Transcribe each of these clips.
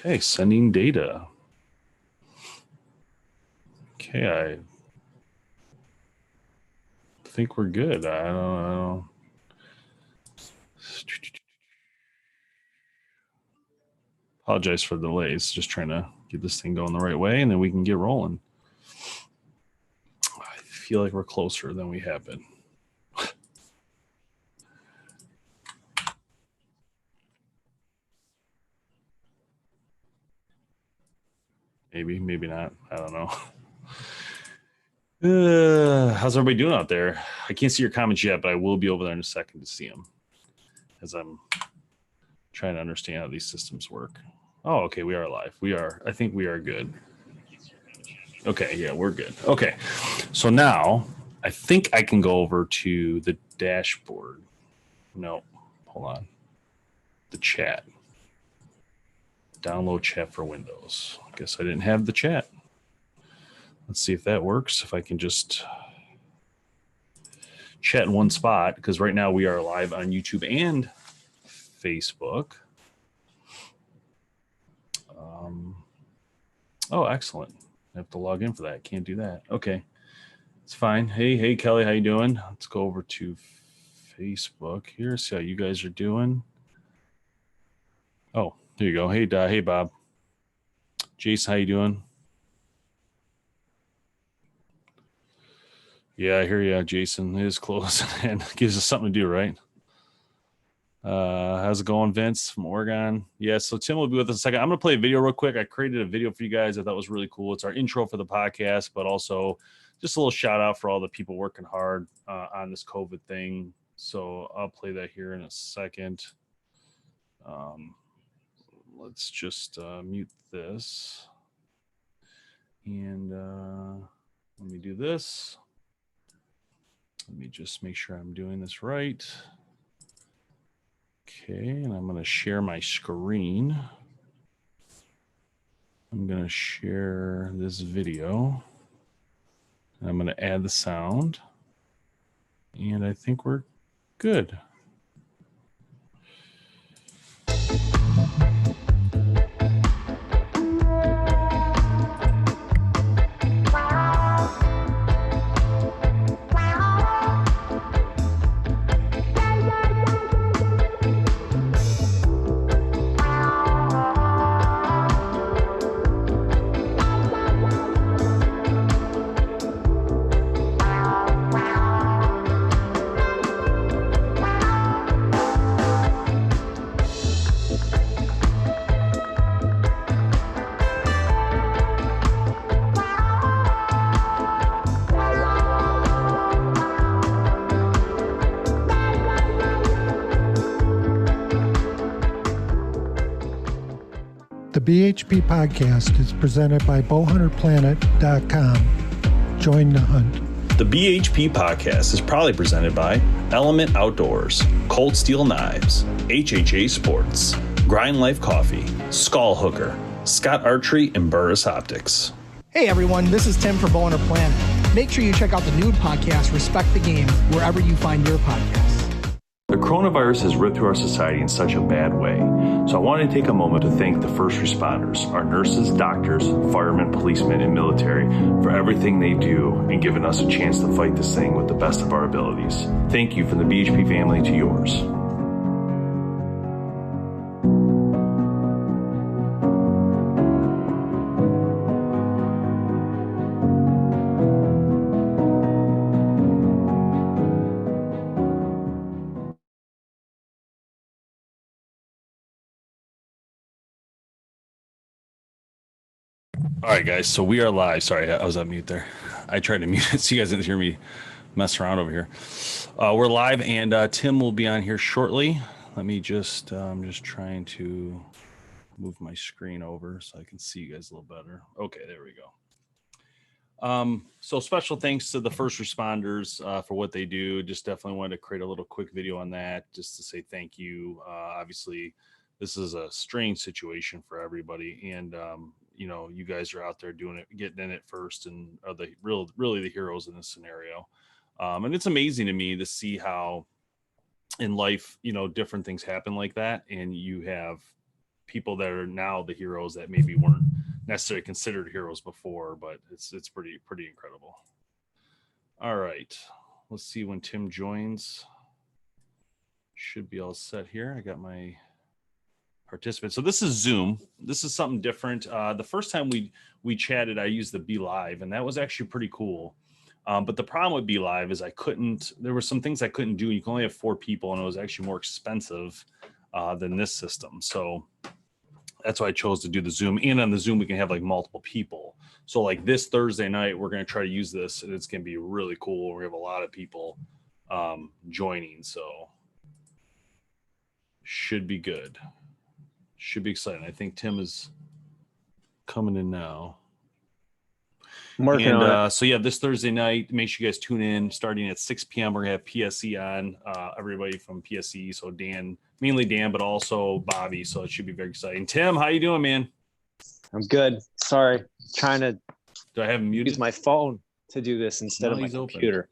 Okay, sending data. Okay, I think we're good. I don't know. Apologize for the delays. Just trying to get this thing going the right way, and then we can get rolling. I feel like we're closer than we have been. Maybe, maybe not. I don't know. How's everybody doing out there? I can't see your comments yet, but I will be over there in a second to see them as I'm trying to understand how these systems work. Oh, okay, we are live. We are. I think we are good. Okay, yeah, we're good. Okay, so now I think I can go over to the dashboard. No, hold on. The chat. Download chat for Windows. I guess I didn't have the chat. Let's see if that works. If I can just chat in one spot, because right now we are live on YouTube and Facebook. Oh, excellent. I have to log in for that. Can't do that. Okay, it's fine. Hey, Kelly, how you doing? Let's go over to Facebook here. See how you guys are doing. Oh, there you go. Hey, Bob. Jason, how you doing? Yeah, I hear you, Jason. It is close and gives us something to do, right? How's it going, Vince from Oregon? Yeah, so Tim will be with us in a second. I'm going to play a video real quick. I created a video for you guys I thought was really cool. It's our intro for the podcast, but also just a little shout out for all the people working hard on this COVID thing. So I'll play that here in a second. Let's just mute this. And let me do this. Let me just make sure I'm doing this right. Okay, and I'm going to share my screen. I'm going to share this video. I'm going to add the sound. And I think we're good. The BHP podcast is presented by BowHunterPlanet.com. Join the hunt. The BHP podcast is proudly presented by Element Outdoors, Cold Steel Knives, HHA Sports, Grind Life Coffee, Skull Hooker, Scott Archery, and Burris Optics. Hey everyone, this is Tim for BowHunterPlanet. Make sure you check out the new podcast, Respect the Game, wherever you find your podcasts. The coronavirus has ripped through our society in such a bad way. So I wanted to take a moment to thank the first responders, our nurses, doctors, firemen, policemen, and military for everything they do and giving us a chance to fight this thing with the best of our abilities. Thank you from the BHP family to yours. All right, guys, so we are live. Sorry, I was on mute there. I tried to mute it so you guys didn't hear me mess around over here. We're live, and Tim will be on here shortly. Let me just, I'm just trying to move my screen over so I can see you guys a little better. Okay, there we go. So special thanks to the first responders for what they do. Just definitely wanted to create a little quick video on that just to say thank you. Obviously, this is a strange situation for everybody, and you know, you guys are out there doing it, getting in it first, and are the really the heroes in this scenario. And it's amazing to me to see how in life, you know, different things happen like that, and you have people that are now the heroes that maybe weren't necessarily considered heroes before, but it's pretty incredible. All right, let's see when Tim joins. Should be all set here. I got my participants. So this is Zoom. This is something different. The first time we chatted, I used the Be Live, and that was actually pretty cool. But the problem with Be Live is there were some things I couldn't do. You can only have 4 people, and it was actually more expensive than this system. So that's why I chose to do the Zoom. And on the Zoom, we can have like multiple people. So like this Thursday night, we're going to try to use this, and it's going to be really cool. We have a lot of people joining, so should be good. Should be exciting. I think Tim is coming in now. I'm working on it. So yeah, this Thursday night, make sure you guys tune in. Starting at 6 p.m., we're gonna have PSE on. Everybody from PSE, so Dan, mainly Dan, but also Bobby. So it should be very exciting. Tim, how you doing, man? I'm good. Sorry, trying to Do I have him muted? use my phone to do this instead of my computer.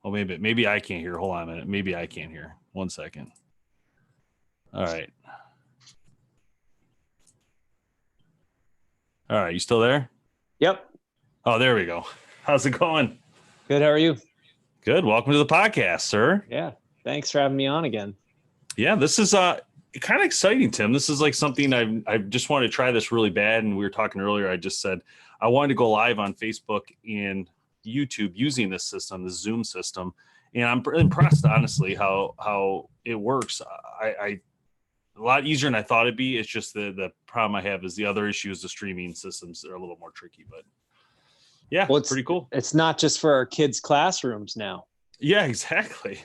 Oh, maybe I can't hear. Hold on a minute. Maybe I can't hear. 1 second. All right. All right, you still there? Yep. Oh, there we go. How's it going? Good. How are you? Good. Welcome to the podcast, sir. Yeah. Thanks for having me on again. Yeah, this is kind of exciting, Tim. This is like something I just wanted to try this really bad. And we were talking earlier. I just said I wanted to go live on Facebook and YouTube using this system, the Zoom system. And I'm impressed, honestly, how it works. I a lot easier than I thought it'd be. It's just the problem I have is the other issue is the streaming systems are a little more tricky, but yeah, well, it's pretty cool. It's not just for our kids' classrooms now. Yeah, exactly.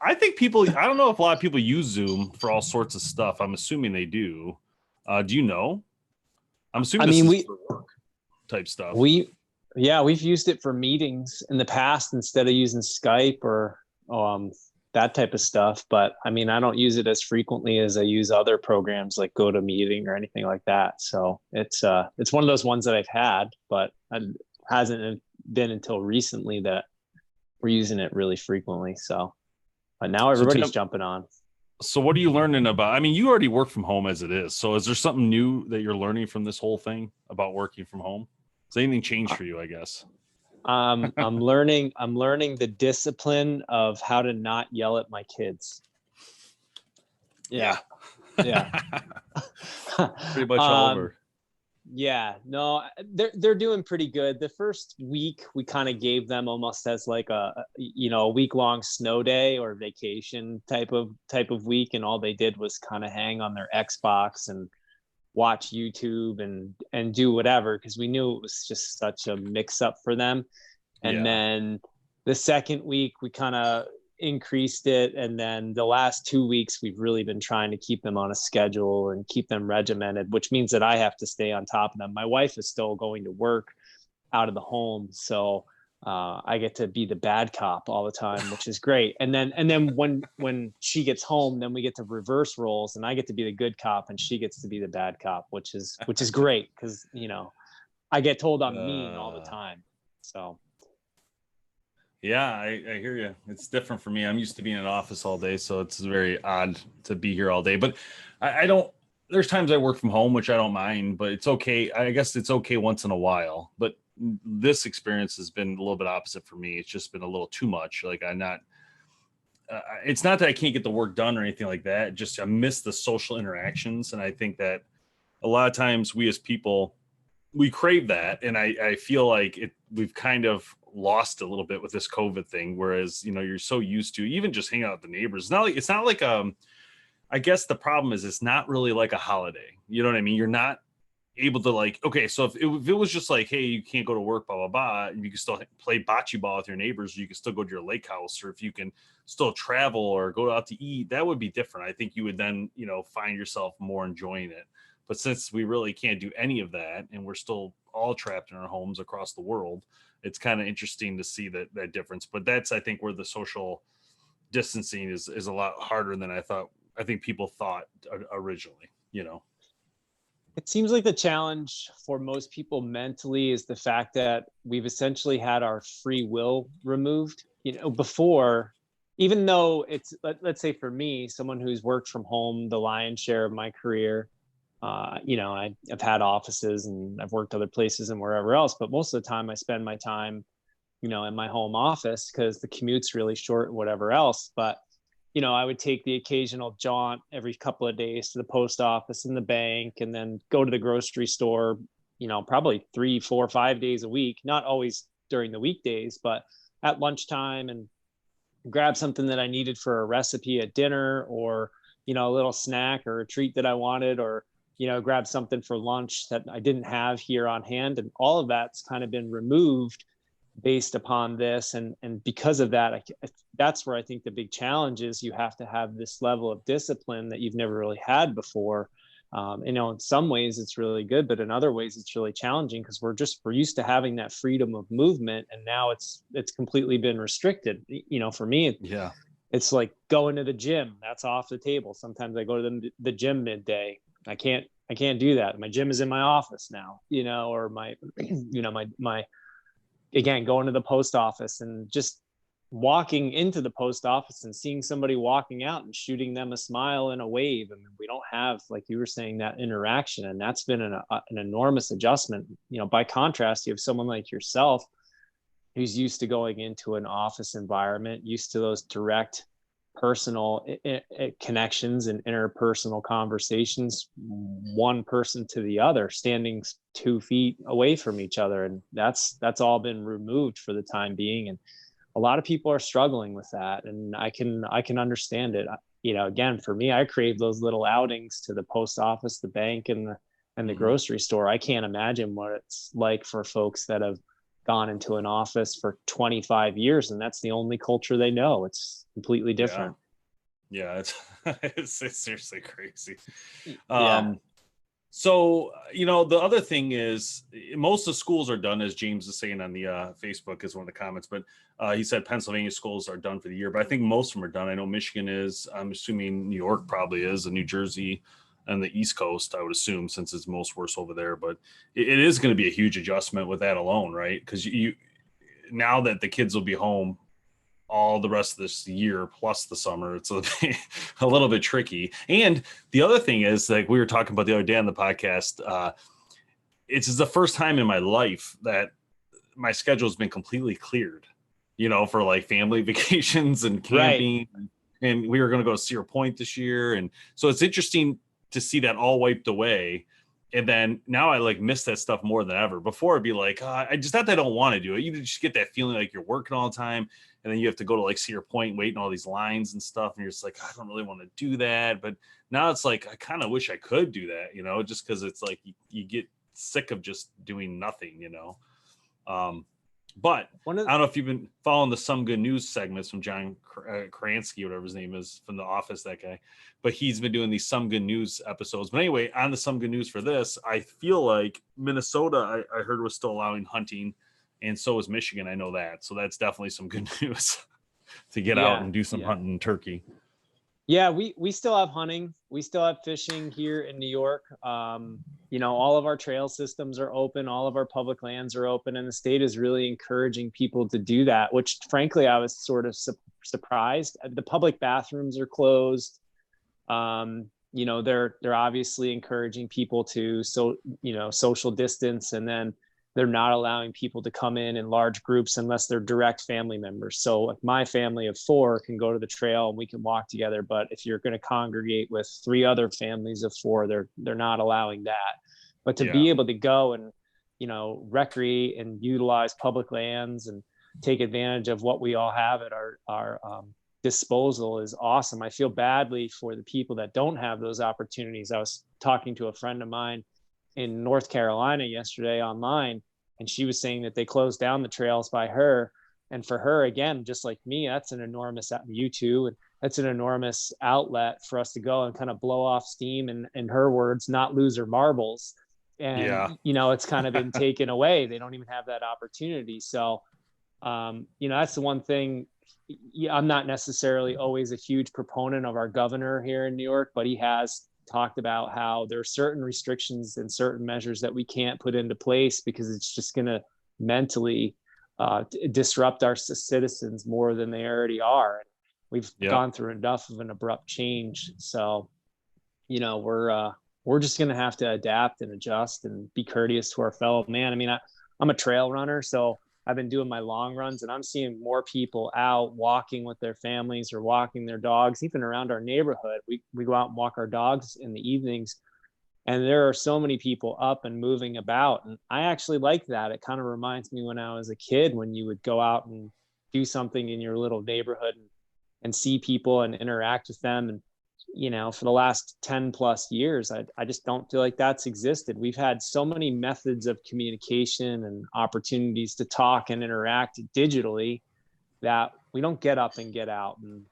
I think I don't know if a lot of people use Zoom for all sorts of stuff. I'm assuming they do. Do you know? I'm assuming this is for work type stuff. We've used it for meetings in the past instead of using Skype or that type of stuff. But I mean, I don't use it as frequently as I use other programs like GoToMeeting or anything like that. So it's one of those ones that I've had, but it hasn't been until recently that we're using it really frequently. So, but now everybody's jumping on. So what are you learning about? I mean, you already work from home as it is. So is there something new that you're learning from this whole thing about working from home? Has anything changed for you, I guess? I'm learning the discipline of how to not yell at my kids. Yeah. Pretty much all over. Yeah, no, they're doing pretty good. The first week we kind of gave them almost as like a week-long snow day or vacation type of week, and all they did was kind of hang on their Xbox and watch YouTube and do whatever, because we knew it was just such a mix-up for them. And then the second week we kind of increased it, and then the last 2 weeks we've really been trying to keep them on a schedule and keep them regimented, which means that I have to stay on top of them. My wife is still going to work out of the home, so I get to be the bad cop all the time, which is great. And then when she gets home, then we get to reverse roles, and I get to be the good cop and she gets to be the bad cop, which is great, because I get told I'm mean all the time. So yeah, I hear you. It's different for me. I'm used to being in an office all day, so it's very odd to be here all day. But I don't. There's times I work from home, which I don't mind, but it's okay. I guess it's okay once in a while. But this experience has been a little bit opposite for me. It's just been a little too much. Like it's not that I can't get the work done or anything like that. Just I miss the social interactions, and I think that a lot of times we as people, we crave that, and I feel like we've kind of lost a little bit with this COVID thing. Whereas you're so used to even just hanging out with the neighbors. It's not like I guess the problem is it's not really like a holiday. You know what I mean? You're not able to okay, so if it was just like, hey, you can't go to work, blah blah blah, and you can still play bocce ball with your neighbors, you can still go to your lake house, or if you can still travel or go out to eat, that would be different. I think you would then find yourself more enjoying it. But since we really can't do any of that, and we're still all trapped in our homes across the world, it's kind of interesting to see that difference. But that's, I think, where the social distancing is a lot harder than I think people thought originally. It seems like the challenge for most people mentally is the fact that we've essentially had our free will removed. Before, even though it's, let's say for me, someone who's worked from home the lion's share of my career, I've had offices and I've worked other places and wherever else, but most of the time I spend my time, in my home office because the commute's really short and whatever else. But, I would take the occasional jaunt every couple of days to the post office and the bank, and then go to the grocery store, probably 3, 4, 5 days a week, not always during the weekdays, but at lunchtime, and grab something that I needed for a recipe at dinner, or, a little snack or a treat that I wanted, or, grab something for lunch that I didn't have here on hand. And all of that's kind of been removed based upon this. And because of that, that's where I think the big challenge is. You have to have this level of discipline that you've never really had before. In some ways it's really good, but in other ways it's really challenging, because we're used to having that freedom of movement, and now it's completely been restricted. For me, it's like going to the gym. That's off the table. Sometimes I go to the gym midday. I can't do that. My gym is in my office now, or my again, going to the post office and just walking into the post office and seeing somebody walking out and shooting them a smile and a wave. I mean, we don't have, like you were saying, that interaction. And that's been an enormous adjustment. By contrast, you have someone like yourself who's used to going into an office environment, used to those direct personal connections and interpersonal conversations, one person to the other, standing 2 feet away from each other. And that's all been removed for the time being. And a lot of people are struggling with that. And I can understand it. Again, for me, I crave those little outings to the post office, the bank, and the grocery store. I can't imagine what it's like for folks that have gone into an office for 25 years and that's the only culture they know. It's completely different. Yeah, it's seriously crazy. Yeah. So, the other thing is, most of the schools are done, as James is saying on the Facebook is one of the comments, but he said Pennsylvania schools are done for the year, but I think most of them are done. I know Michigan is, I'm assuming New York probably is, and New Jersey and the East Coast, I would assume, since it's most worse over there. But it is going to be a huge adjustment with that alone, right? Because now that the kids will be home all the rest of this year plus the summer, it's a little bit tricky. And the other thing is, like we were talking about the other day on the podcast, it's the first time in my life that my schedule has been completely cleared, for like family vacations and camping. Right. And we were going to go to Cedar Point this year. And so it's interesting to see that all wiped away. And then now I like miss that stuff more than ever. Before it'd be like, I just not that I don't want to do it. You just get that feeling like you're working all the time. And then you have to go to like Cedar Point, wait in all these lines and stuff. And you're just like, I don't really want to do that. But now it's like, I kind of wish I could do that, just because it's like you get sick of just doing nothing, But I don't know if you've been following the Some Good News segments from John Kransky, whatever his name is, from The Office, that guy. But he's been doing these Some Good News episodes. But anyway, on the Some Good News for this, I feel like Minnesota, I heard, was still allowing hunting. And so is Michigan. I know that. So that's definitely some good news to get out and do some hunting in turkey. Yeah, we still have hunting. We still have fishing here in New York. All of our trail systems are open. All of our public lands are open. And the state is really encouraging people to do that, which frankly, I was sort of surprised. The public bathrooms are closed. They're obviously encouraging people to social distance, and then they're not allowing people to come in large groups unless they're direct family members. So like my family of 4 can go to the trail and we can walk together. But if you're going to congregate with 3 other families of 4, they're not allowing that. But to be able to go and, recreate and utilize public lands and take advantage of what we all have at our disposal is awesome. I feel badly for the people that don't have those opportunities. I was talking to a friend of mine in North Carolina yesterday online, and she was saying that they closed down the trails by her. And for her, again, just like me, that's an enormous, you too, and that's an enormous outlet for us to go and kind of blow off steam, and in her words, not lose her marbles. And, it's kind of been taken away. They don't even have that opportunity. So, that's the one thing. I'm not necessarily always a huge proponent of our governor here in New York, but he has talked about how there are certain restrictions and certain measures that we can't put into place because it's just going to mentally disrupt our citizens more than they already are. We've gone through enough of an abrupt change. So, we're we're just going to have to adapt and adjust and be courteous to our fellow man. I mean, I'm a trail runner, so I've been doing my long runs, and I'm seeing more people out walking with their families or walking their dogs, even around our neighborhood. We go out and walk our dogs in the evenings, and there are so many people up and moving about. And I actually like that. It kind of reminds me when I was a kid, when you would go out and do something in your little neighborhood and see people and interact with them. And, for the last 10 plus years, I just don't feel like that's existed. We've had so many methods of communication and opportunities to talk and interact digitally that we don't get up and get out. And,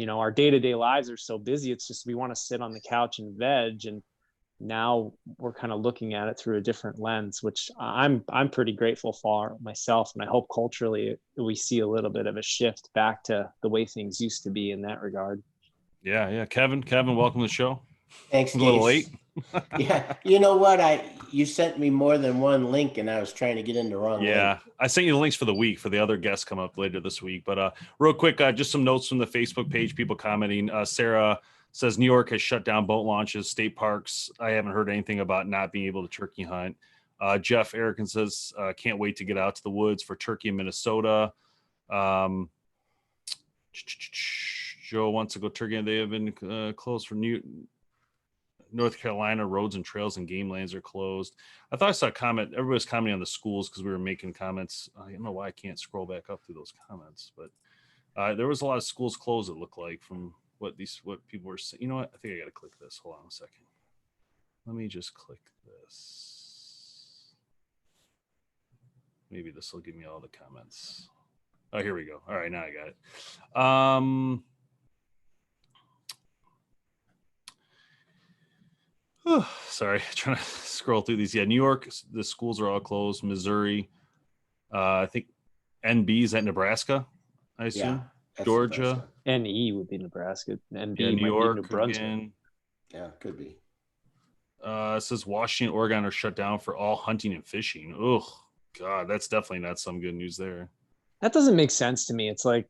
our day-to-day lives are so busy. It's just, we want to sit on the couch and veg. And now we're kind of looking at it through a different lens, which I'm pretty grateful for myself. And I hope culturally we see a little bit of a shift back to the way things used to be in that regard. Yeah. Kevin, welcome to the show. Thanks, A little late. Yeah. You know what? You sent me more than one link, and I was trying to get in the wrong link. I sent you the links for the week for the other guests come up later this week. But real quick, just some notes from the Facebook page, people commenting. Sarah says New York has shut down boat launches, state parks. I haven't heard anything about not being able to turkey hunt. Jeff Erickson says, can't wait to get out to the woods for turkey in Minnesota. Joe wants to go turkey. They have been closed for North Carolina. Roads and trails and game lanes are closed. I thought I saw a comment. Everybody was commenting on the schools because we were making comments. I don't know why I can't scroll back up through those comments, but there was a lot of schools closed, it looked like, from what people were saying. You know what? I think I got to click this. Hold on a second. Let me just click this. Maybe this will give me all the comments. Oh, here we go. All right, now I got it. Sorry, trying to scroll through these. Yeah, New York, the schools are all closed. Missouri, I think NB is at Nebraska, I assume. Yeah, Georgia. Nebraska. NE would be Nebraska. NB Yeah, might New be York New Brunswick. again. Yeah, could be. It says Washington, Oregon are shut down for all hunting and fishing. Oh, God, that's definitely not some good news there. That doesn't make sense to me. It's like,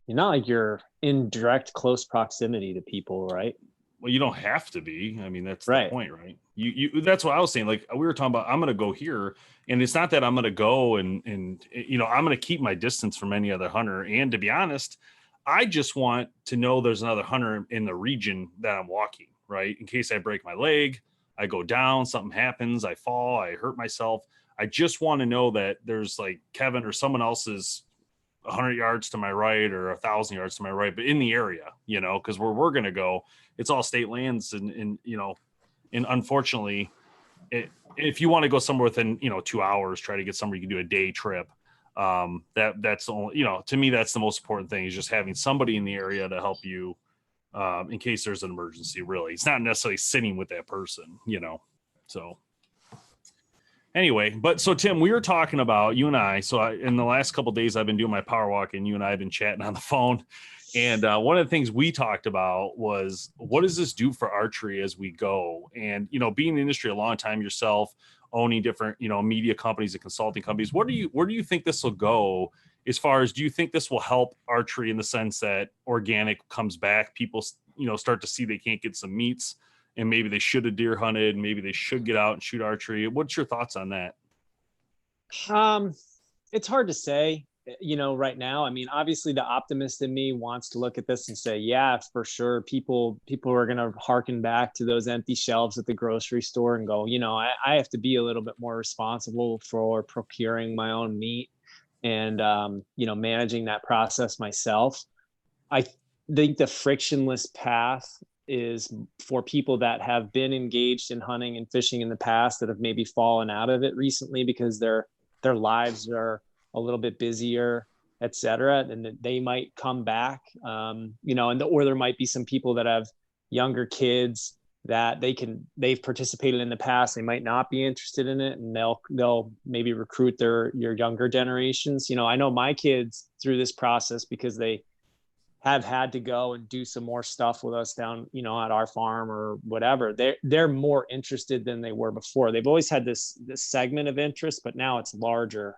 not like you're in direct close proximity to people, right? Well, you don't have to be. I mean, that's right. The point, right? You that's what I was saying. Like, we were talking about, I'm going to go here, and it's not that I'm going to go and I'm going to keep my distance from any other hunter. And to be honest, I just want to know there's another hunter in the region that I'm walking, right? In case I break my leg, I go down, something happens, I fall, I hurt myself. I just want to know that there's like Kevin or someone else's 100 yards to my right or 1,000 yards to my right, but in the area, because where we're going to go, it's all state lands. And unfortunately, if you want to go somewhere within, 2 hours, try to get somewhere you can do a day trip. That's the only, to me, that's the most important thing, is just having somebody in the area to help you in case there's an emergency. Really, it's not necessarily sitting with that person, so. Anyway, so Tim, we were talking about, you and I, in the last couple of days, I've been doing my power walk, and you and I have been chatting on the phone. And one of the things we talked about was, what does this do for archery as we go? And, being in the industry a long time yourself, owning different, media companies and consulting companies, where do you think this will go as far as, do you think this will help archery in the sense that organic comes back, people, start to see they can't get some meats, and maybe they should have deer hunted, maybe they should get out and shoot archery? What's your thoughts on that? It's hard to say, right now. I mean, obviously the optimist in me wants to look at this and say, yeah, for sure, people are going to harken back to those empty shelves at the grocery store and go, I have to be a little bit more responsible for procuring my own meat and, managing that process myself. I think the frictionless path is for people that have been engaged in hunting and fishing in the past, that have maybe fallen out of it recently because their lives are a little bit busier, et cetera, and they might come back, or there might be some people that have younger kids that they've participated in the past. They might not be interested in it, and they'll maybe recruit your younger generations. I know my kids through this process, because they have had to go and do some more stuff with us down, at our farm or whatever. They're more interested than they were before. They've always had this segment of interest, but now it's larger.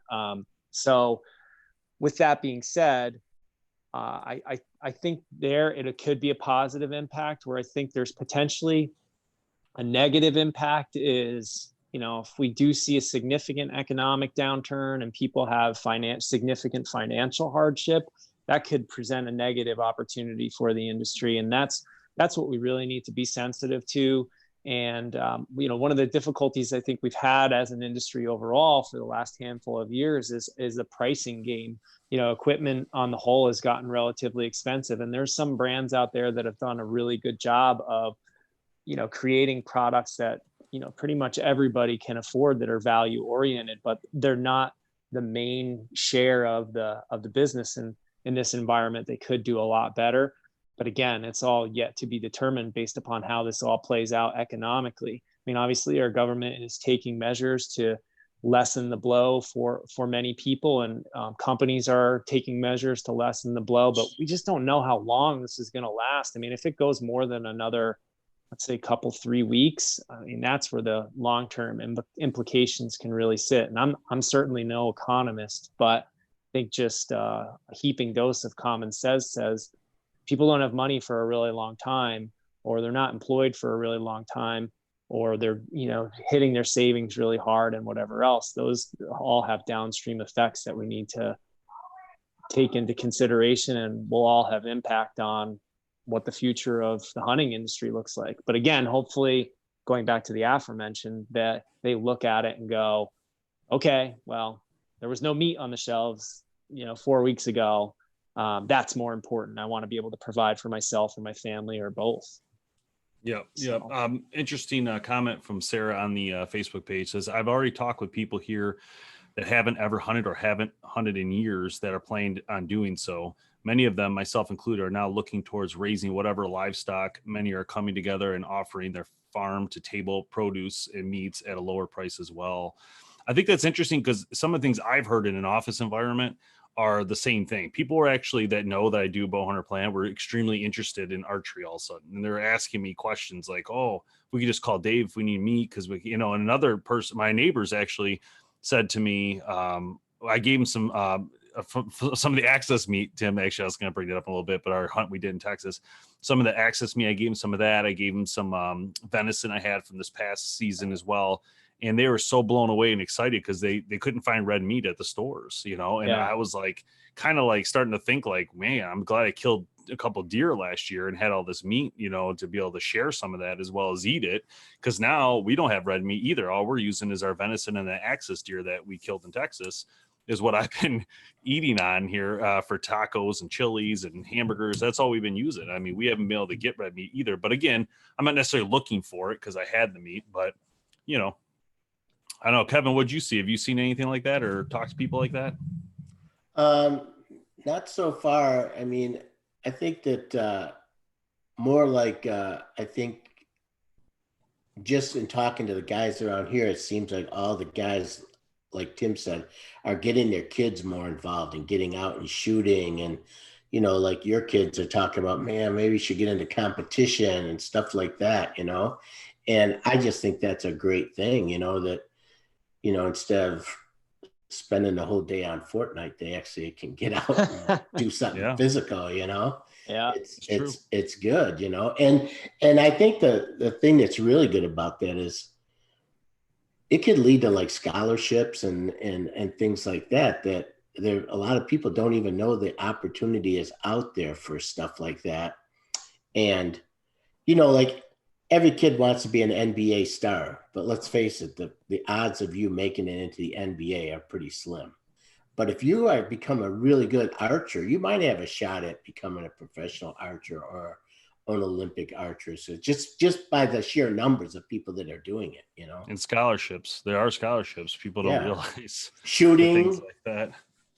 So with that being said, I think it could be a positive impact, where I think there's potentially A negative impact is, if we do see a significant economic downturn and people have significant financial hardship, that could present a negative opportunity for the industry. And that's what we really need to be sensitive to. And, one of the difficulties I think we've had as an industry overall for the last handful of years is the pricing game. Equipment on the whole has gotten relatively expensive. And there's some brands out there that have done a really good job of, creating products that, pretty much everybody can afford that are value oriented, but they're not the main share of the business. And in this environment, they could do a lot better. But again, it's all yet to be determined based upon how this all plays out economically. I mean, obviously, our government is taking measures to lessen the blow for many people, and companies are taking measures to lessen the blow. But we just don't know how long this is going to last. I mean, if it goes more than another, let's say, 3 weeks, I mean, that's where the long-term implications can really sit. And I'm certainly no economist, but I think just a heaping dose of common sense says people don't have money for a really long time, or they're not employed for a really long time, or they're, hitting their savings really hard and whatever else. Those all have downstream effects that we need to take into consideration, and will all have impact on what the future of the hunting industry looks like. But again, hopefully, going back to the aforementioned, that they look at it and go, okay, well, there was no meat on the shelves, 4 weeks ago. That's more important. I want to be able to provide for myself and my family, or both. Yep. Interesting comment from Sarah on the Facebook page. Says, I've already talked with people here that haven't ever hunted or haven't hunted in years that are planning on doing so. Many of them, myself included, are now looking towards raising whatever livestock. Many are coming together and offering their farm to table produce and meats at a lower price as well. I think that's interesting because some of the things I've heard in an office environment are the same thing. People are actually that know that I do BowHunterPlanet were extremely interested in archery all of a sudden. And they're asking me questions like, oh, we could just call Dave if we need meat. Cause we, and another person, my neighbors actually said to me, I gave him some of the access meat. Tim, actually, I was going to bring that up a little bit, but our hunt we did in Texas, some of the access meat, I gave him some of that. I gave him some venison I had from this past season as well. And they were so blown away and excited because they couldn't find red meat at the stores, and I was like, kind of like starting to think like, man, I'm glad I killed a couple deer last year and had all this meat, to be able to share some of that as well as eat it. Cause now we don't have red meat either. All we're using is our venison and the axis deer that we killed in Texas is what I've been eating on here for tacos and chilies and hamburgers. That's all we've been using. I mean, we haven't been able to get red meat either, but again, I'm not necessarily looking for it cause I had the meat, but I don't know, Kevin, what'd you see? Have you seen anything like that or talked to people like that? Not so far. I mean, I think that more like, I think just in talking to the guys around here, it seems like all the guys, like Tim said, are getting their kids more involved and getting out and shooting. And, like your kids are talking about, man, maybe you should get into competition and stuff like that, And I just think that's a great thing, that, instead of spending the whole day on Fortnite, they actually can get out and do something physical, Yeah, it's good, and I think the thing that's really good about that is it could lead to like scholarships and things like that there a lot of people don't even know the opportunity is out there for stuff like that. And like every kid wants to be an NBA star, but let's face it, the odds of you making it into the NBA are pretty slim. But if you become a really good archer, you might have a shot at becoming a professional archer or an Olympic archer. So just by the sheer numbers of people that are doing it, And scholarships, there are scholarships. People don't realize shooting, things like that.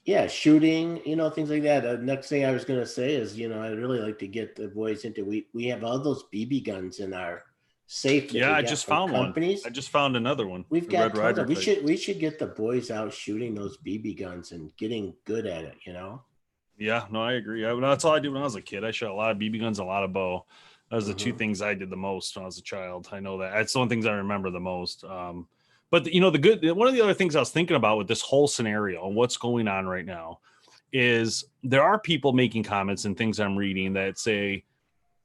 Yeah, shooting, things like that. The next thing I was going to say is, I'd really like to get the boys into, we have all those BB guns in our safe. Yeah, I just found companies. one. I just found another one. We've got tons of, we should get the boys out shooting those BB guns and getting good at it, Yeah, no, I agree. That's all I did when I was a kid. I shot a lot of BB guns, a lot of bow. That was the two things I did the most when I was a child. I know that. That's the one things I remember the most. But one of the other things I was thinking about with this whole scenario and what's going on right now is there are people making comments and things I'm reading that say,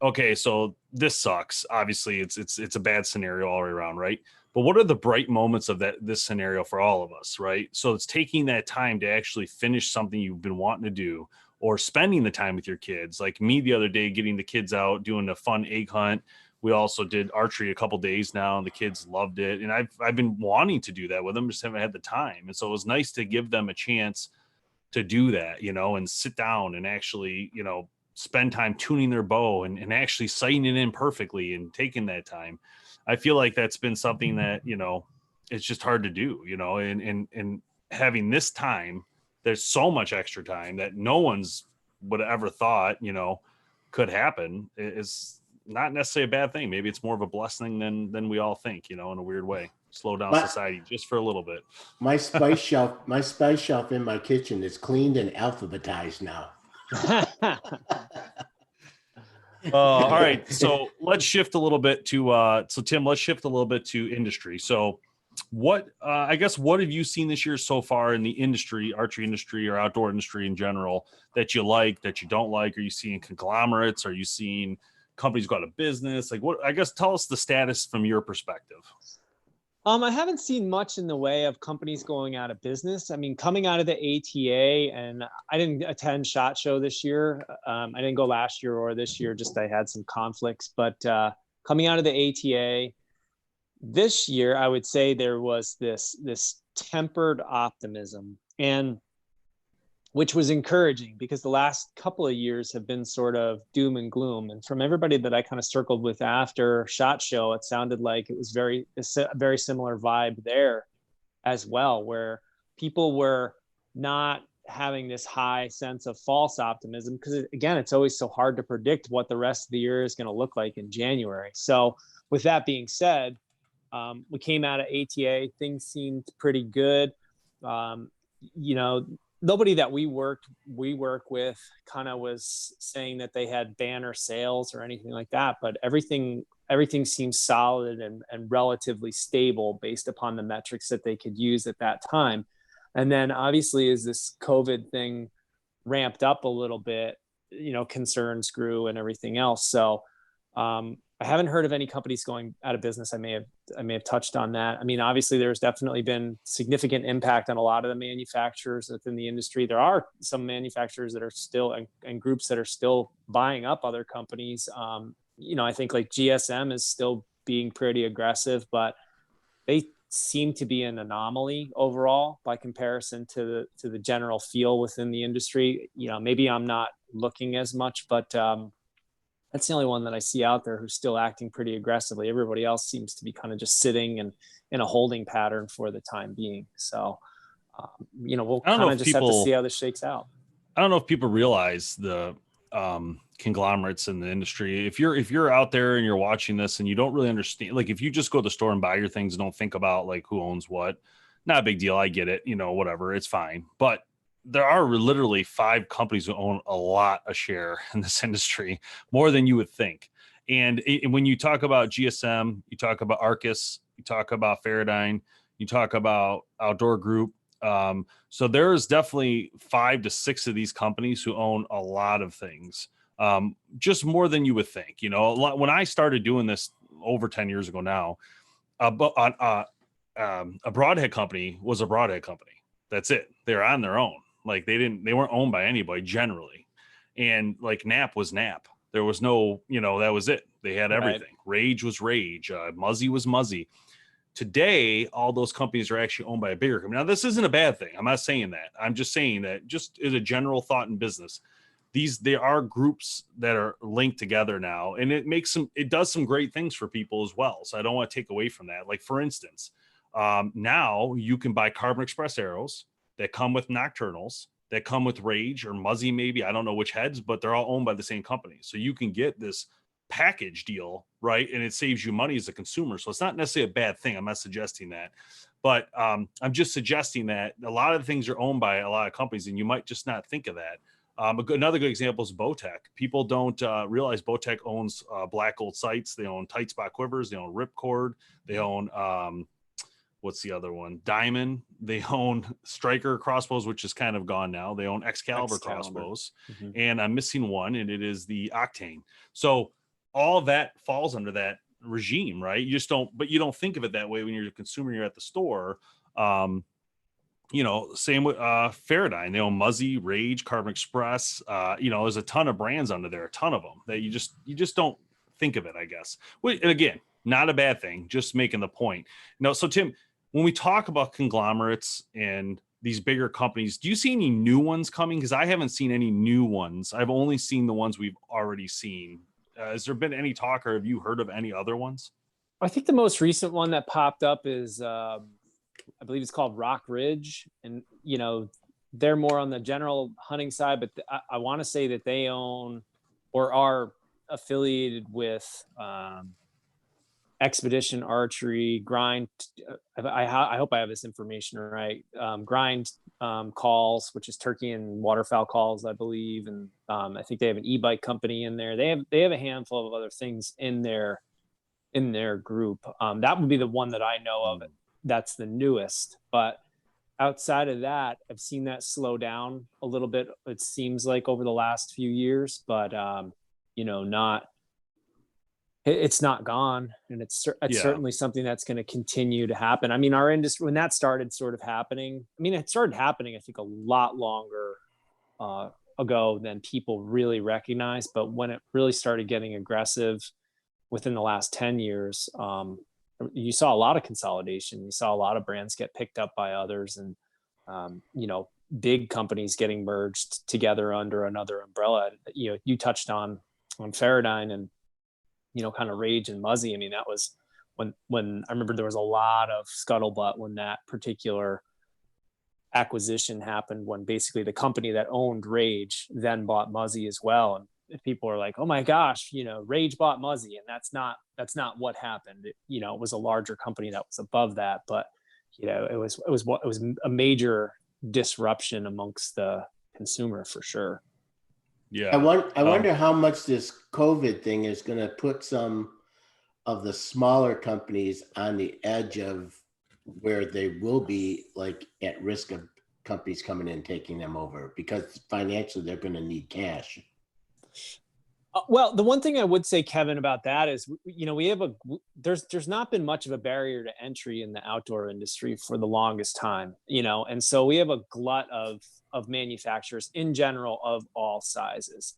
okay, so this sucks. Obviously, it's a bad scenario all the way around, right? But what are the bright moments of this scenario for all of us, right? So it's taking that time to actually finish something you've been wanting to do, or spending the time with your kids. Like me the other day, getting the kids out, doing a fun egg hunt. We also did archery a couple days now, and the kids loved it. And I've been wanting to do that with them, just haven't had the time. And so it was nice to give them a chance to do that, and sit down and actually, spend time tuning their bow and actually sighting it in perfectly and taking that time. I feel like that's been something that, it's just hard to do, and having this time, there's so much extra time that no one's would have ever thought, could happen, is not necessarily a bad thing. Maybe it's more of a blessing than we all think, in a weird way. Slow down society just for a little bit. My spice shelf in my kitchen is cleaned and alphabetized now. All right, so let's shift a little bit to Tim, let's shift a little bit to industry. So what have you seen this year so far in the industry, archery industry or outdoor industry in general, that you like, that you don't like? Are you seeing conglomerates? Are you seeing companies go out of business? Like, what, tell us the status from your perspective. I haven't seen much in the way of companies going out of business. I mean, coming out of the ATA, and I didn't attend SHOT Show this year. I didn't go last year or this year, just I had some conflicts. But coming out of the ATA this year, I would say there was this tempered optimism, and which was encouraging, because the last couple of years have been sort of doom and gloom. And from everybody that I kind of circled with after SHOT Show, it sounded like it was a very similar vibe there as well, where people were not having this high sense of false optimism, because again, it's always so hard to predict what the rest of the year is going to look like in January. So with that being said, we came out of ATA, things seemed pretty good. Nobody that we work with kind of was saying that they had banner sales or anything like that, but everything seems solid and relatively stable based upon the metrics that they could use at that time. And then obviously, as this COVID thing ramped up a little bit, concerns grew and everything else. So I haven't heard of any companies going out of business. I may have touched on that. I mean, obviously, there's definitely been significant impact on a lot of the manufacturers within the industry. There are some manufacturers that are still and groups that are still buying up other companies. I think like GSM is still being pretty aggressive, but they seem to be an anomaly overall by comparison to the general feel within the industry. Maybe I'm not looking as much, but that's the only one that I see out there who's still acting pretty aggressively. Everybody else seems to be kind of just sitting and in a holding pattern for the time being. So, we'll kind of just have to see how this shakes out. I don't know if people realize the conglomerates in the industry. If you're out there and you're watching this and you don't really understand, like if you just go to the store and buy your things and don't think about like who owns what, not a big deal. I get it, whatever, it's fine. But there are literally 5 companies who own a lot of share in this industry, more than you would think. And when you talk about GSM, you talk about Arcus, you talk about Faradyne, you talk about Outdoor Group. So there's definitely 5 to 6 of these companies who own a lot of things, just more than you would think. When I started doing this over 10 years ago now, a broadhead company was a broadhead company. That's it. They're on their own. Like they weren't owned by anybody generally. And like Nap was Nap. There was no, that was it. They had everything. Right. Rage was Rage. Muzzy was Muzzy. Today, all those companies are actually owned by a bigger company. Now, this isn't a bad thing. I'm not saying that. I'm just saying that just as a general thought in business, there are groups that are linked together now, and it does some great things for people as well. So I don't want to take away from that. Like for instance, now you can buy Carbon Express arrows that come with nocturnals, that come with Rage or Muzzy, maybe. I don't know which heads, but they're all owned by the same company. So you can get this package deal, right? And it saves you money as a consumer. So it's not necessarily a bad thing. I'm not suggesting that. But I'm just suggesting that a lot of things are owned by a lot of companies, and you might just not think of that. Another good example is Bowtech. People don't realize Bowtech owns Black Gold sights. They own Tight Spot quivers. They own Ripcord. They own what's the other one? Diamond. They own Striker crossbows, which is kind of gone now. They own Excalibur crossbows. Mm-hmm. And I'm missing one, and it is the Octane. So all that falls under that regime, right? You just don't, but you don't think of it that way when you're a consumer, you're at the store. You know, same with Faraday. They own Muzzy, Rage, Carbon Express. You know, there's a ton of brands under there, a ton of them that you just don't think of it, I guess. And again, not a bad thing, just making the point. No, so Tim, when we talk about conglomerates and these bigger companies, do you see any new ones coming? Because I haven't seen any new ones. I've only seen the ones we've already seen. Has there been any talk, or have you heard of any other ones? I think the most recent one that popped up is I believe it's called Rock Ridge, and you know, they're more on the general hunting side, but I want to say that they own or are affiliated with Expedition Archery, Grind. I hope I have this information right. Grind Calls, which is turkey and waterfowl calls, I believe, and I think they have an e-bike company in there. They have a handful of other things in their group. That would be the one that I know of. That's the newest, but outside of that, I've seen that slow down a little bit. It seems like over the last few years, but you know, it's not gone, and it's certainly something that's going to continue to happen. I mean, our industry, when that started sort of happening, I mean, it started happening, I think, a lot longer ago than people really recognized. But when it really started getting aggressive within the last 10 years, you saw a lot of consolidation. You saw a lot of brands get picked up by others, and you know, big companies getting merged together under another umbrella. You know, you touched on Faraday and, you know, kind of Rage and Muzzy. I mean, that was when I remember there was a lot of scuttlebutt when that particular acquisition happened, when basically the company that owned Rage then bought Muzzy as well. And people are like, oh my gosh, you know, Rage bought Muzzy, and that's not what happened. You know, it was a larger company that was above that, but you know, it was a major disruption amongst the consumer for sure. Yeah. I wonder how much this COVID thing is going to put some of the smaller companies on the edge of where they will be like at risk of companies coming in, taking them over, because financially they're going to need cash. Well, the one thing I would say, Kevin, about that is, you know, there's not been much of a barrier to entry in the outdoor industry for the longest time, you know, and so we have a glut of manufacturers in general of all sizes.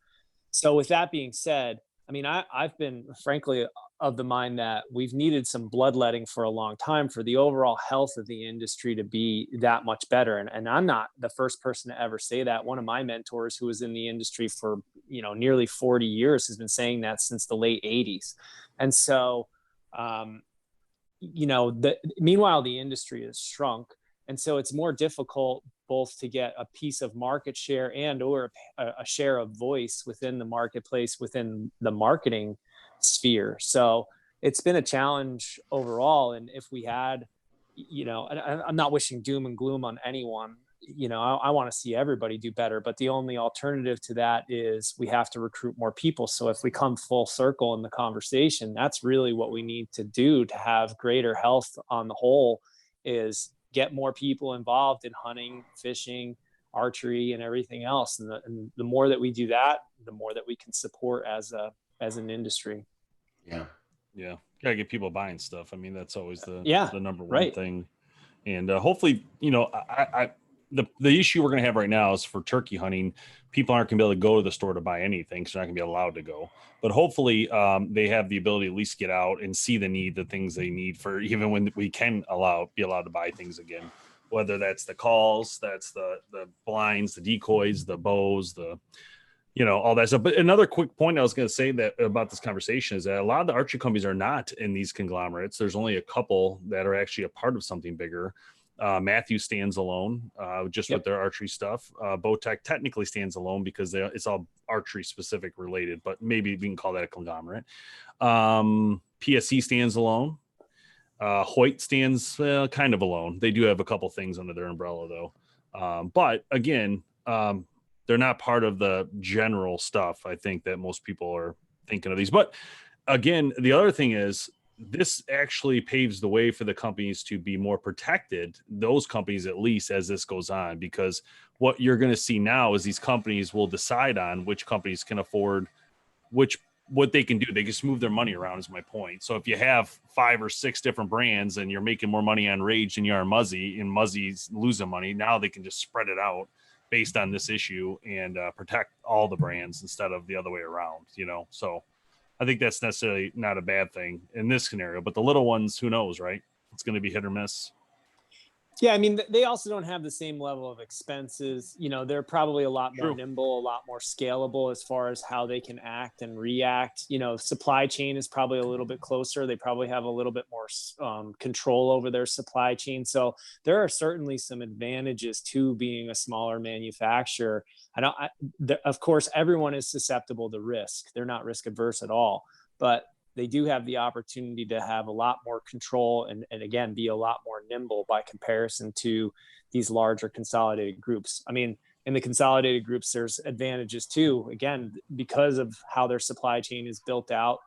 So with that being said, I mean, I've been frankly of the mind that we've needed some bloodletting for a long time for the overall health of the industry to be that much better. And I'm not the first person to ever say that. One of my mentors, who was in the industry for, you know, nearly 40 years, has been saying that since the late 80s. And so, you know, meanwhile, the industry has shrunk. And so it's more difficult both to get a piece of market share and or a share of voice within the marketplace, within the marketing sphere. So it's been a challenge overall. And if we had, you know, and I'm not wishing doom and gloom on anyone, you know, I want to see everybody do better, but the only alternative to that is we have to recruit more people. So if we come full circle in the conversation, that's really what we need to do to have greater health on the whole, is get more people involved in hunting, fishing, archery, and everything else. And the more that we do that, the more that we can support as an industry. Yeah. Gotta get people buying stuff. I mean, that's always the number one right. thing. And hopefully, you know, the issue we're going to have right now is for turkey hunting, people aren't going to be able to go to the store to buy anything, because they're not going to be allowed to go. But hopefully they have the ability to at least get out and see the things they need for even when we can be allowed to buy things again, whether that's the calls, that's the blinds, the decoys, the bows, you know, all that stuff. But another quick point I was going to say that about this conversation is that a lot of the archery companies are not in these conglomerates. There's only a couple that are actually a part of something bigger. Matthew stands alone with their archery stuff. Bowtech technically stands alone because it's all archery specific related, but maybe we can call that a conglomerate. PSC stands alone. Hoyt stands kind of alone. They do have a couple things under their umbrella though. But again, they're not part of the general stuff, I think, that most people are thinking of these. But again, the other thing is, this actually paves the way for the companies to be more protected, those companies at least, as this goes on, because what you're going to see now is these companies will decide on which companies can afford which what they can do, they just move their money around is my point. So if you have 5 or 6 different brands and you're making more money on Rage than you are on Muzzy, and Muzzy's losing money, now they can just spread it out based on this issue and protect all the brands instead of the other way around, So I think that's necessarily not a bad thing in this scenario, but the little ones, who knows, right? It's going to be hit or miss. Yeah, I mean, they also don't have the same level of expenses. They're probably a lot more nimble, a lot more scalable as far as how they can act and react. Supply chain is probably a little bit closer. They probably have a little bit more control over their supply chain. So there are certainly some advantages to being a smaller manufacturer. Of course, everyone is susceptible to risk. They're not risk averse at all, but they do have the opportunity to have a lot more control and again, be a lot more nimble by comparison to these larger consolidated groups. I mean, in the consolidated groups, there's advantages too, again, because of how their supply chain is built out.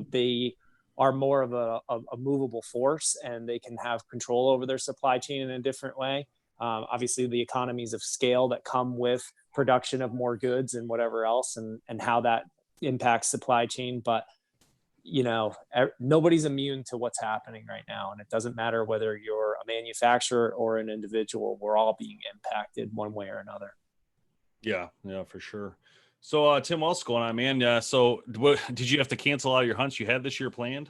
They are more of a movable force, and they can have control over their supply chain in a different way. Obviously, the economies of scale that come with production of more goods and whatever else, and how that impacts supply chain. But nobody's immune to what's happening right now. And it doesn't matter whether you're a manufacturer or an individual, we're all being impacted one way or another. Yeah, for sure. So Tim, what's going on, man? So did you have to cancel all your hunts you had this year planned?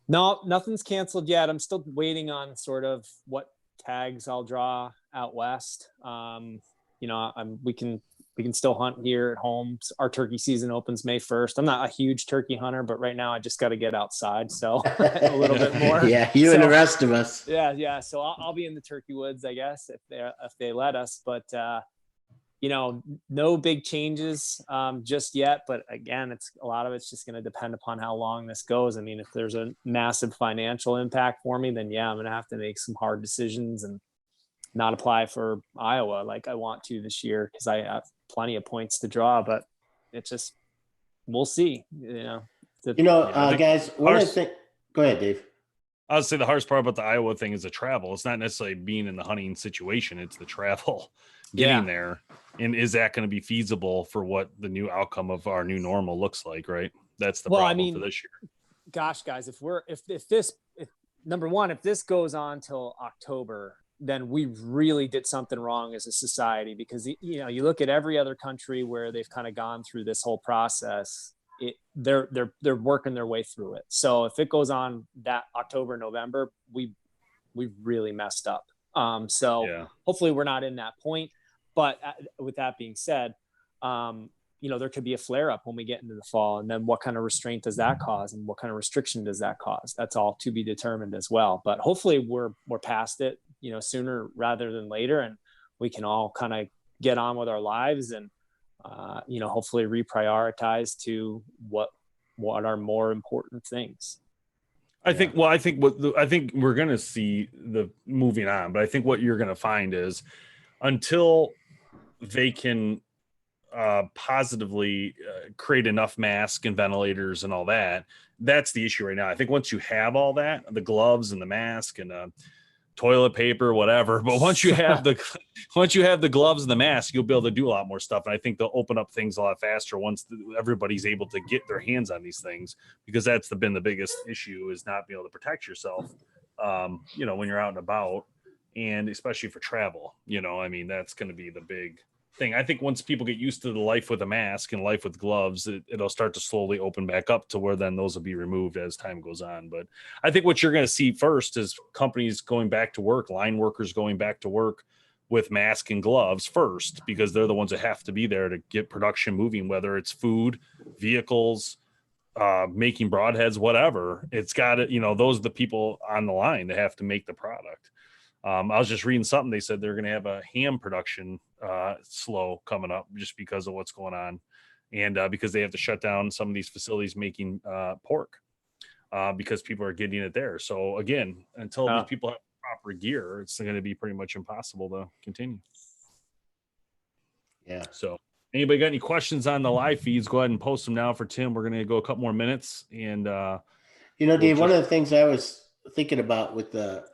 No, nothing's canceled yet. I'm still waiting on sort of what tags I'll draw out west. We can still hunt here at home. Our turkey season opens May 1st. I'm not a huge turkey hunter, but right now I just got to get outside. So a little bit more. Yeah, and the rest of us. Yeah. So I'll be in the turkey woods, I guess, if they let us. But no big changes just yet. But again, a lot of it's just going to depend upon how long this goes. I mean, if there's a massive financial impact for me, then yeah, I'm going to have to make some hard decisions and not apply for Iowa like I want to this year, because I have plenty of points to draw, but it's just, we'll see. Guys, one of the things, go ahead, Dave. I would say the hardest part about the Iowa thing is the travel. It's not necessarily being in the hunting situation. It's the travel, getting there. And is that going to be feasible for what the new outcome of our new normal looks like, right? That's the problem for this year. Gosh, guys, if this goes on till October, then we really did something wrong as a society, because you look at every other country where they've kind of gone through this whole process, they're working their way through it. So if it goes on that October, November, we really messed up. Hopefully we're not in that point. But with that being said, there could be a flare up when we get into the fall, and then what kind of restraint does that cause, and what kind of restriction does that cause? That's all to be determined as well. But hopefully we're past it, sooner rather than later, and we can all kind of get on with our lives and hopefully reprioritize to what are more important things. I think we're going to see the moving on, but I think what you're going to find is until they can positively create enough masks and ventilators and all that, that's the issue right now. I think once you have all that, the gloves and the mask and toilet paper, whatever, but once you have the gloves and the mask, you'll be able to do a lot more stuff. And I think they'll open up things a lot faster once everybody's able to get their hands on these things, because that's been the biggest issue, is not being able to protect yourself when you're out and about, and especially for travel. That's going to be the big thing. I think once people get used to the life with a mask and life with gloves, it'll start to slowly open back up to where then those will be removed as time goes on. But I think what you're going to see first is companies going back to work, line workers going back to work with mask and gloves first, because they're the ones that have to be there to get production moving, whether it's food, vehicles, making broadheads, whatever. It's got to, those are the people on the line that have to make the product. I was just reading something. They said they're going to have a ham production slow coming up just because of what's going on, and because they have to shut down some of these facilities making pork because people are getting it there. So again, until these people have proper gear, it's going to be pretty much impossible to continue. Yeah. So anybody got any questions on the live feeds, go ahead and post them now for Tim. We're going to go a couple more minutes. And Dave, one of the things I was thinking about with the,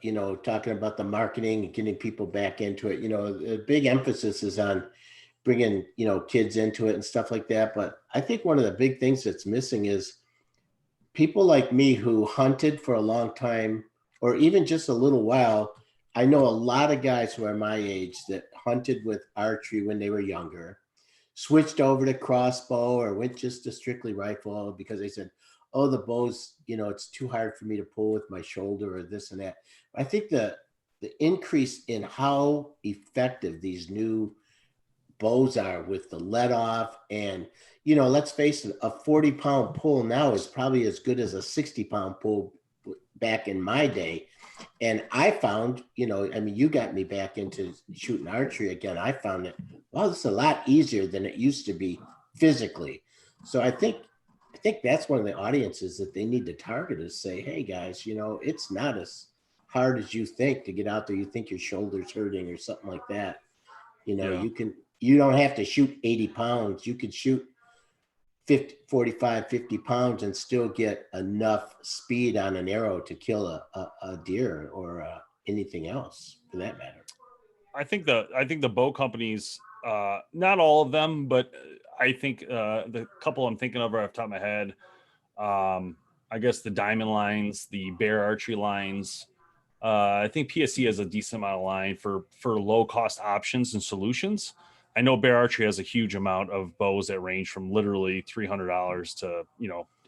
talking about the marketing and getting people back into it, a big emphasis is on bringing, kids into it and stuff like that. But I think one of the big things that's missing is people like me who hunted for a long time, or even just a little while. I know a lot of guys who are my age that hunted with archery when they were younger, switched over to crossbow or went just to strictly rifle because they said, oh, the bows, it's too hard for me to pull with my shoulder or this and that. I think the increase in how effective these new bows are with the let off, and let's face it, a 40-pound pull now is probably as good as a 60-pound pull back in my day. And I found, you got me back into shooting archery again. I found it, wow, this is a lot easier than it used to be physically. So I think that's one of the audiences that they need to target, is say, hey guys, it's not as hard as you think to get out there. You think your shoulder's hurting or something like that. You don't have to shoot 80 pounds. You could shoot 50, 45, 50 pounds and still get enough speed on an arrow to kill a deer or anything else for that matter. I think the bow companies, not all of them, but I think the couple I'm thinking of are off the top of my head. I guess the Diamond lines, the Bear Archery lines. I think PSE has a decent amount of line for low cost options and solutions. I know Bear Archery has a huge amount of bows that range from literally $300 to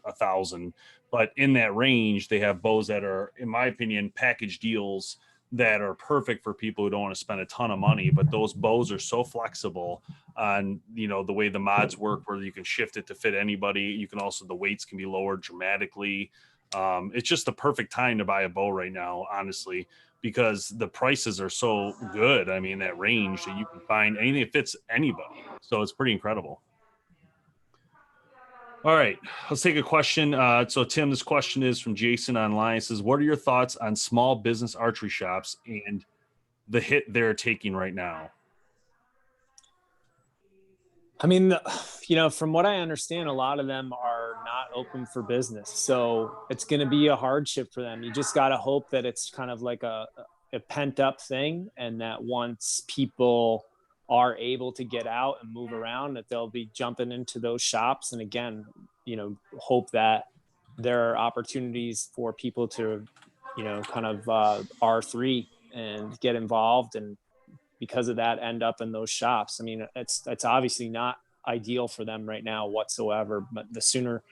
$1,000, but in that range they have bows that are, in my opinion, package deals that are perfect for people who don't want to spend a ton of money. But those bows are so flexible on the way the mods work, where you can shift it to fit anybody. You can also, the weights can be lowered dramatically. It's just the perfect time to buy a bow right now, honestly, because the prices are so good. I mean, that range that you can find anything that fits anybody. So it's pretty incredible. All right, let's take a question. So Tim, this question is from Jason online. It says, what are your thoughts on small business archery shops and the hit they're taking right now? I mean, from what I understand, a lot of them are not open for business. So it's going to be a hardship for them. You just got to hope that it's kind of like a pent up thing, and that once people are able to get out and move around, that they'll be jumping into those shops. And again, hope that there are opportunities for people to, kind of R3 and get involved, and because of that end up in those shops. I mean, it's obviously not ideal for them right now whatsoever, but the sooner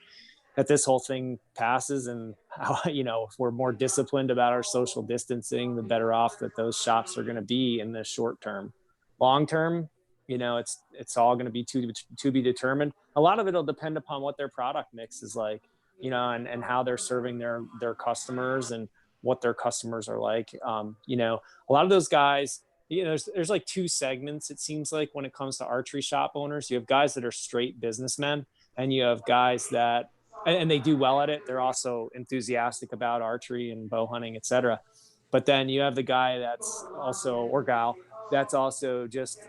that this whole thing passes, and if we're more disciplined about our social distancing, the better off that those shops are going to be in the short term. Long term, it's all going to be to be determined. A lot of it will depend upon what their product mix is like, and how they're serving their customers and what their customers are like. A lot of those guys, there's like two segments, it seems like, when it comes to archery shop owners. You have guys that are straight businessmen, and you have guys that, and they do well at it. They're also enthusiastic about archery and bow hunting, etc. But then you have the guy that's also, or gal, that's also just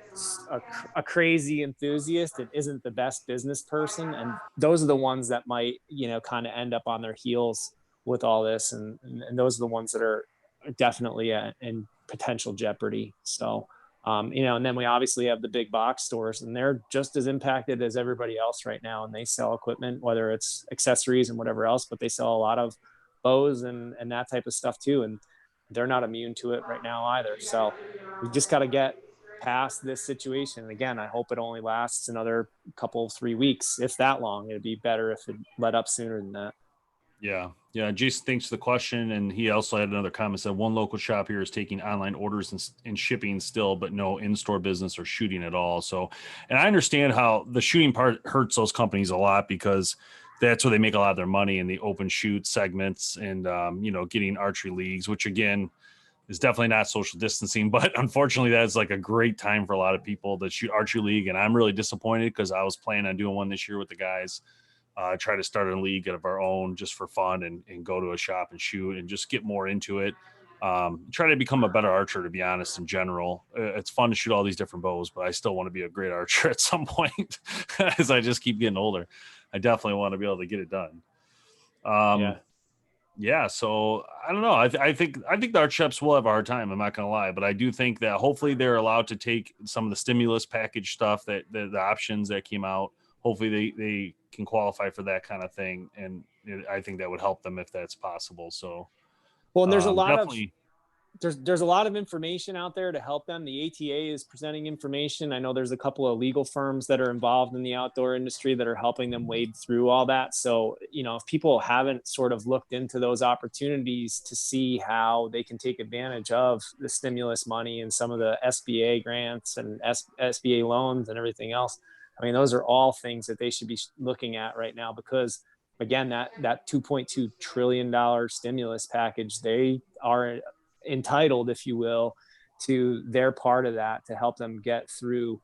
a crazy enthusiast and isn't the best business person. And those are the ones that might, kind of end up on their heels with all this. And those are the ones that are definitely in potential jeopardy. So, and then we obviously have the big box stores, and they're just as impacted as everybody else right now. And they sell equipment, whether it's accessories and whatever else, but they sell a lot of bows and that type of stuff too. And they're not immune to it right now either. So we just got to get past this situation. And again, I hope it only lasts another 3 weeks, if that long. It'd be better if it let up sooner than that. Yeah. Jason, thanks for the question. And he also had another comment, said one local shop here is taking online orders and shipping still, but no in-store business or shooting at all. So, and I understand how the shooting part hurts those companies a lot, because that's where they make a lot of their money, in the open shoot segments and, getting archery leagues, which again is definitely not social distancing, but unfortunately that's like a great time for a lot of people that shoot archery league. And I'm really disappointed, because I was planning on doing one this year with the guys. Try to start a league of our own just for fun, and go to a shop and shoot and just get more into it. Try to become a better archer, to be honest, in general. It's fun to shoot all these different bows, but I still want to be a great archer at some point as I just keep getting older. I definitely want to be able to get it done. yeah, so I don't know. I think the arch reps will have a hard time. I'm not gonna lie, but I do think that hopefully they're allowed to take some of the stimulus package stuff that the options that came out. Hopefully they can qualify for that kind of thing, and I think that would help them if that's possible. So Well, and there's a lot of definitely. there's a lot of information out there to help them. The ATA is presenting information. I know there's a couple of legal firms that are involved in the outdoor industry that are helping them wade through all that. So, if people haven't sort of looked into those opportunities to see how they can take advantage of the stimulus money and some of the SBA grants and SBA loans and everything else, I mean, those are all things that they should be looking at right now, because again, that $2.2 trillion stimulus package, they are entitled, if you will, to their part of that to help them get through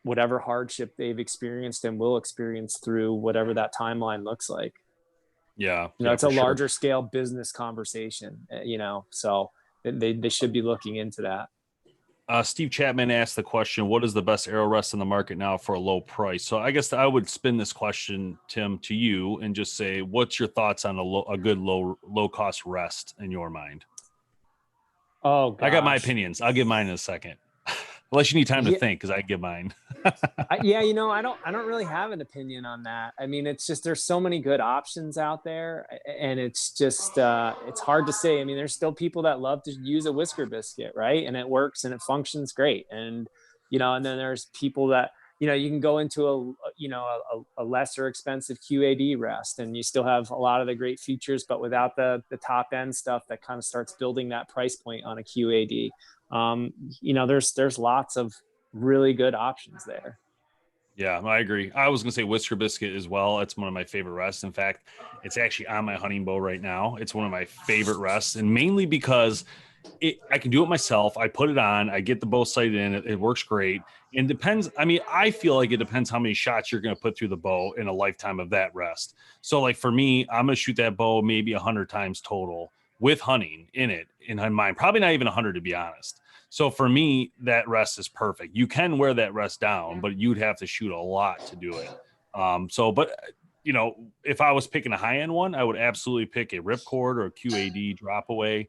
whatever hardship they've experienced and will experience through whatever that timeline looks like. Yeah, It's a for sure. larger scale business conversation, so they should be looking into that. Steve Chapman asked the question, what is the best arrow rest in the market now for a low price? So I guess I would spin this question, Tim, to you and just say, what's your thoughts on a good low cost rest in your mind? Oh, gosh. I got my opinions. I'll give mine in a second. Unless you need time to think, because I give mine. I don't really have an opinion on that. I mean, it's just, there's so many good options out there, and it's just it's hard to say. I mean, there's still people that love to use a whisker biscuit, right? And it works and it functions great. And and then there's people that you can go into a lesser expensive QAD rest, and you still have a lot of the great features, but without the top end stuff that kind of starts building that price point on a QAD. There's lots of really good options there. Yeah, I agree. I was going to say whisker biscuit as well. It's one of my favorite rests. In fact, it's actually on my hunting bow right now. It's one of my favorite rests, and mainly because I can do it myself. I put it on, I get the bow sighted in, it works great. And depends. I mean, I feel like it depends how many shots you're going to put through the bow in a lifetime of that rest. So like for me, I'm going to shoot that bow maybe 100 times total with hunting in it, in mind, probably not even 100 to be honest. So for me, that rest is perfect. You can wear that rest down, but you'd have to shoot a lot to do it. But if I was picking a high end one, I would absolutely pick a ripcord or a QAD drop away.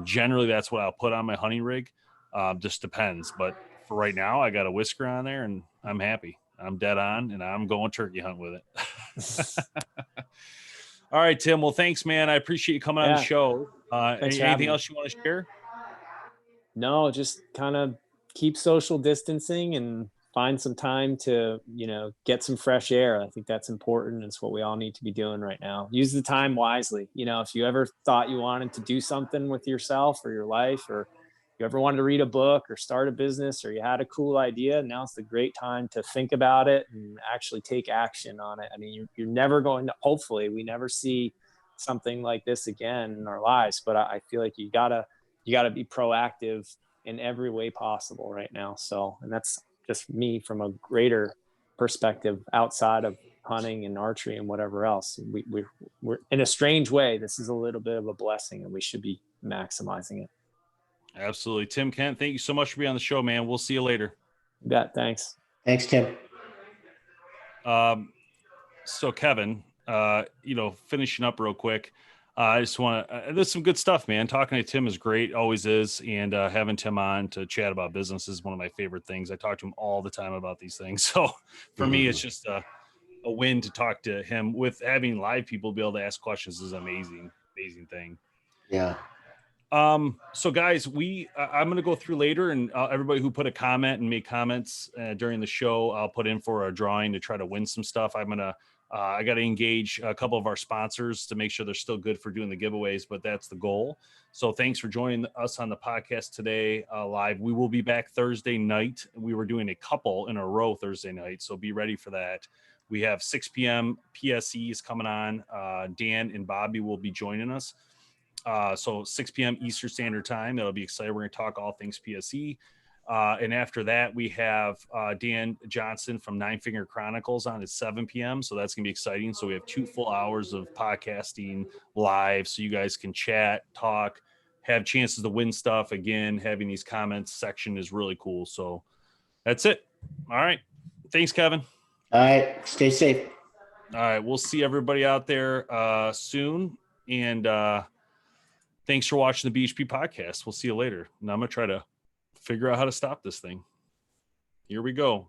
Generally that's what I'll put on my hunting rig. Just depends. But for right now, I got a whisker on there and I'm happy. I'm dead on and I'm going turkey hunt with it. All right, Tim. Well, thanks, man. I appreciate you coming on the show. Anything else you want to share? No, just kind of keep social distancing and find some time to, get some fresh air. I think that's important. It's what we all need to be doing right now. Use the time wisely. If you ever thought you wanted to do something with yourself or your life, or you ever wanted to read a book or start a business, or you had a cool idea, now's the great time to think about it and actually take action on it. I mean, you're never going to, hopefully we never see something like this again in our lives, but I feel like you gotta be proactive in every way possible right now. So, and that's just me from a greater perspective outside of hunting and archery and whatever else. We're in a strange way, this is a little bit of a blessing and we should be maximizing it. Absolutely. Tim Kent, thank you so much for being on the show, man. We'll see you later. You bet. Thanks. Thanks, Tim. So Kevin, finishing up real quick. I just want to, there's some good stuff, man. Talking to Tim is great, always is. And having Tim on to chat about business is one of my favorite things. I talk to him all the time about these things. So for me, it's just a win to talk to him. With having live people be able to ask questions is an amazing thing. Yeah. So guys, I'm going to go through later, and everybody who put a comment and made comments during the show, I'll put in for a drawing to try to win some stuff. I got to engage a couple of our sponsors to make sure they're still good for doing the giveaways, but that's the goal. So thanks for joining us on the podcast today live. We will be back Thursday night. We were doing a couple in a row Thursday night, so be ready for that. We have 6 p.m. PSEs coming on. Dan and Bobby will be joining us. So 6 p.m. Eastern Standard Time. That'll be exciting. We're going to talk all things PSE. And after that, we have Dan Johnson from Nine Finger Chronicles on at 7 p.m. So that's going to be exciting. So we have 2 full hours of podcasting live, so you guys can chat, talk, have chances to win stuff. Again, having these comments section is really cool. So that's it. All right. Thanks, Kevin. All right. Stay safe. All right. We'll see everybody out there soon. And thanks for watching the BHP podcast. We'll see you later. Now I'm going to try to figure out how to stop this thing. Here we go.